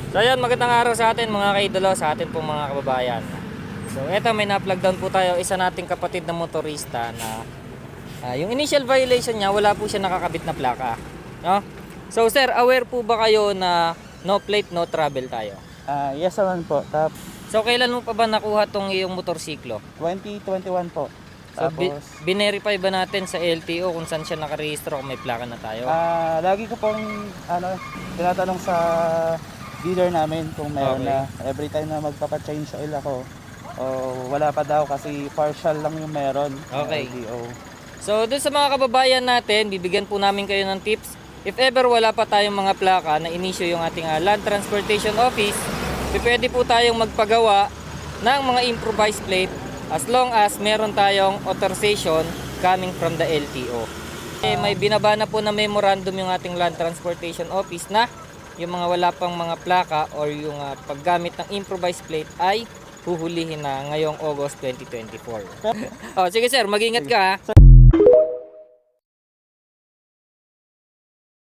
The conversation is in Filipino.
So ayan, magandang araw sa atin mga kaidolo, sa atin pong mga kababayan. So eto, may na-plug down po tayo, isa nating kapatid na motorista na yung initial violation niya, wala po siya nakakabit na plaka, no? So sir, aware po ba kayo na no plate, no travel tayo? Yes naman po. So kailan mo pa ba nakuha tong iyong motorsiklo? 2021 po. So Tapos, binerify ba natin sa LTO kung saan siya nakarehistro, kung may plaka na tayo? lagi ko pong tinatanong sa dealer namin kung meron Okay. na. Every time na magpapa-change oil ako, wala pa daw kasi partial lang yung meron. Okay. LTO. So dun sa mga kababayan natin, bibigyan po namin kayo ng tips. If ever wala pa tayong mga plaka na inisyo yung ating Land Transportation Office, pwede po tayong magpagawa ng mga improvised plate as long as meron tayong authorization coming from the LTO. May binaba na po na memorandum yung ating Land Transportation Office na yung mga wala pang mga plaka or yung paggamit ng improvised plate ay huhulihin na ngayong August 2024. Oh, sige sir, mag-ingat ka ha.